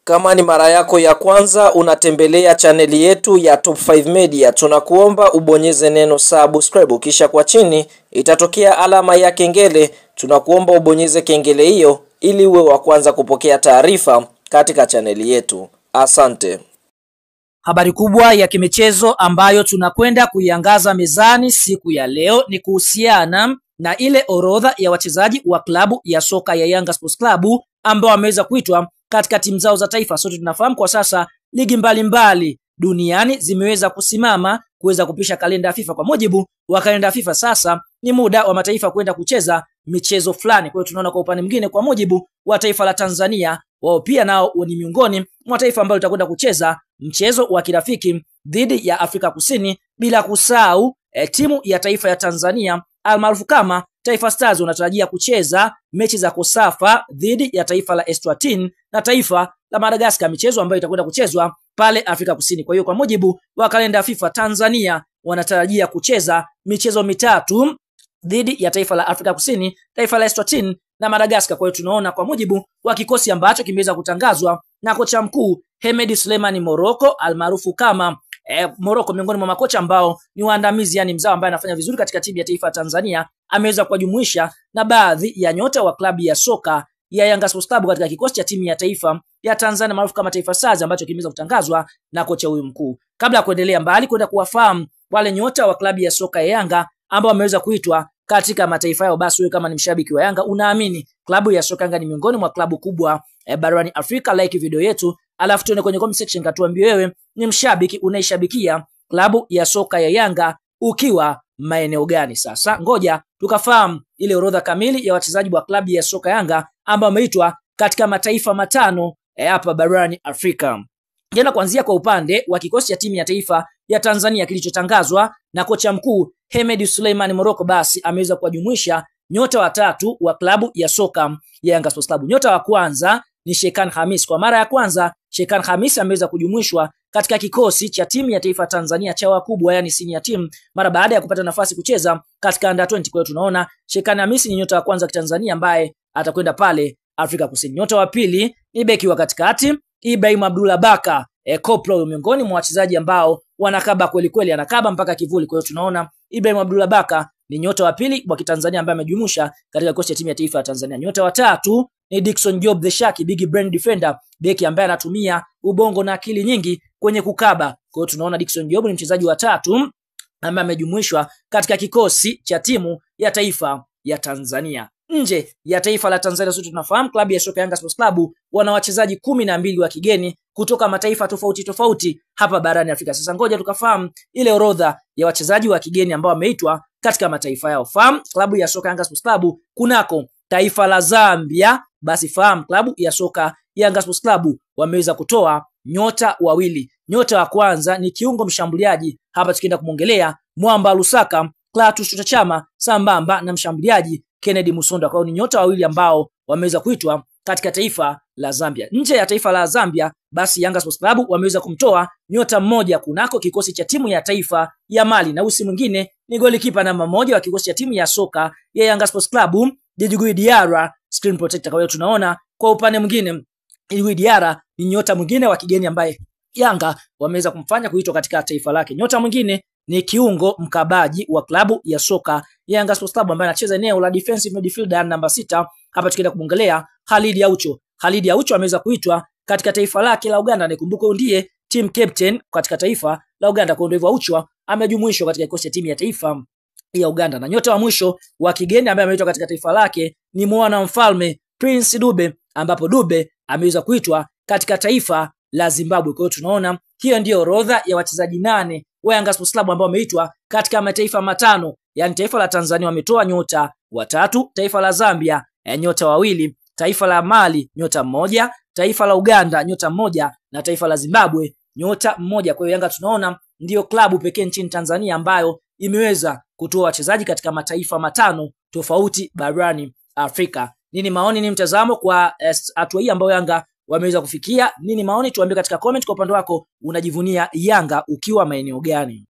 Kama ni mara yako ya kwanza unatembelea chaneli yetu ya Top 5 Media, tunakuomba ubonyeze neno subscribe, kisha kwa chini itatokea alama ya kengele. Tunakuomba ubonyeze kengele hiyo ili uwe wa kwanza kupokea taarifa katika chaneli yetu. Asante. Habari kubwa ya kimichezo ambayo tunakwenda kuiangaza mezani siku ya leo ni kuhusiana na ile orodha ya wachezaji wa klabu ya soka ya Yanga Sports Club ambao wameweza kuitwa katika timu zao za taifa. Sote tunafahamu kwa sasa ligi mbalimbali duniani zimeweza kusimama kuweza kupisha kalenda ya FIFA. Kwa mujibu wa kalenda ya FIFA, sasa ni muda wa mataifa kwenda kucheza michezo fulani. Kwa hiyo tunaona kwa upande mwingine, kwa mujibu wa taifa la Tanzania, wao pia nao ni miongoni mwa taifa ambalo litakwenda kucheza mchezo wa kirafiki dhidi ya Afrika Kusini, bila kusahau timu ya taifa ya Tanzania almaarufu kama Taifa Stars wanatarajia kucheza mechi za Kosafa dhidi ya taifa la Eswatini na taifa la Madagascar, michezo ambayo itakwenda kuchezwa pale Afrika Kusini. Kwa hiyo kwa mujibu wa kalenda ya FIFA, Tanzania wanatarajia kucheza michezo mitatu dhidi ya taifa la Afrika Kusini, taifa la Eswatini na Madagascar. Kwa hiyo tunaona kwa mujibu wa kikosi ambacho kimeweza kutangazwa na kocha mkuu Hemed Suleiman Morocco almaarufu kama Morocco, miongoni mwa makocha ambao ni waandamizi, yani mzao ambaye anafanya vizuri katika timu ya taifa ya Tanzania, ameweza kuwajumuisha na baadhi ya nyota wa klabu ya soka ya Yanga Sports Club katika kikosi cha timu ya taifa ya Tanzania maarufu kama Taifa Stars ambacho kimeweza kutangazwa na kocha huyu mkuu. Kabla ya kuendelea mbali kwenda kuwafahamu wale nyota wa klabu ya soka ya Yanga ambao wameweza kuitwa katika mataifa yao, basi wewe kama ni mshabiki wa Yanga unaamini klabu ya soka Yanga ni miongoni mwa klabu kubwa barani Afrika, like video yetu, alafu tuende kwenye comment section katuambie wewe ni mshabiki unaishabikia klabu ya soka ya Yanga ukiwa maeneo gani. Sasa ngoja tukafahamu ile orodha kamili ya wachezaji wa klabu ya soka Yanga ambao wameitwa katika mataifa matano hapa barani Afrika. Jana kuanzia kwa upande wa kikosi cha timu ya taifa ya Tanzania kilichotangazwa na kocha mkuu Hemed Suleiman Morocco, basi ameweza kuwajumuisha nyota watatu wa klabu ya soka ya Yanga Sports Club. Nyota wa kwanza ni Shekan Hamis. Kwa mara ya kwanza Shekan Hamis ameweza kujumuishwa katika kikosi cha timu ya taifa Tanzania cha wakubwa, yani senior team, mara baada ya kupata nafasi kucheza katika under 20. Kwa hiyo tunaona Shekan Hamis ni nyota wa kwanza wa Tanzania ambaye atakwenda pale Afrika Kusini. Nyota wa pili ni beki wa katikati Ibrahim Abdullah Baka, Koplo, miongoni mwa wachezaji ambao wanakaba kweli kweli, anakaba mpaka kivuli. Kwa hiyo tunaona Ibrahim Abdullah Baka ni nyota wa pili wa Kitanzania ambaye amejumuisha katika kikosi cha timu ya taifa ya Tanzania. Nyota wa tatu ni Dickson Job the Shark, big brain defender, beki ambaye anatumia ubongo na akili nyingi kwenye kukaba. Kwa hiyo tunaona Dickson Job ni mchezaji wa tatu ambaye amejumuishwa katika kikosi cha timu ya taifa ya Tanzania. Nje ya taifa la Tanzania, sote tunafahamu klabu ya soka Yanga Sports Club wana wachezaji 12 wa kigeni kutoka mataifa tofauti tofauti hapa barani Afrika. Sasa ngoja tukafahamu ile orodha ya wachezaji wa kigeni ambao wameitwa katika mataifa yao. Fahamu klabu ya soka Yanga Sports Club kunako taifa la Zambia, basi fahamu klabu ya soka Yanga Sports Club wameweza kutoa nyota wawili. Nyota wa kwanza ni kiungo mshambuliaji, hapa tukienda kumongelea Mwamba Lusaka Clatous Chama sambamba na mshambuliaji Kennedy Musonda. Kwa hiyo ni nyota wawili ambao wameweza kuitwa katika taifa la Zambia. Nje ya taifa la Zambia, basi Yanga Sports Club wameweza kumtoa nyota mmoja kunako kikosi cha timu ya taifa ya Mali, na usi mwingine ni golikipa namba 1 wa kikosi cha timu ya soka ya Yanga Sports Club, Djigui Diarra, screen protector. Kwa hiyo tunaona kwa upande mwingine Djigui Diarra ni nyota mwingine wa kigeni ambaye Yanga wameweza kumfanya kuitwa katika taifa lake. Nyota mwingine ni kiungo mkabaji wa klabu ya soka ya Yanga Sports Club ambaye anacheza eneo la defensive midfielder namba 6. Hapa tukienda kumwangalia Khalid Aucho. Khalid Aucho ameweza kuitwa katika taifa lake la Uganda. Nikumbuke ndiye team captain katika taifa la Uganda. Kwa hivyo Aucho amejumuishwa katika kikosi cha timu ya taifa ya Uganda. Na nyota wa mwisho wa kigeni ambaye ameitwa katika taifa lake ni mwana mfalme Prince Dube, ambapo Dube ameweza kuitwa katika taifa la Zimbabwe. Kwa hiyo tunaona hiyo ndio orodha ya wachezaji 8 wa Yanga Sports Club ambao wameitwa katika mataifa matano, yani taifa la Tanzania wametoa nyota watatu, taifa la Zambia nyota wawili, taifa la Mali nyota mmoja, taifa la Uganda nyota mmoja na taifa la Zimbabwe nyota mmoja. Kwa hiyo Yanga tunaona ndio klabu pekee nchini Tanzania ambayo imeweza kutoa wachezaji katika mataifa matano tofauti barani Afrika. Nini maoni, ni mtazamo kwa hatua hii ambayo Yanga wameweza kufikia? Nini maoni? Tuambie katika comment. Kwa upande wako unajivunia Yanga ukiwa maeneo gani?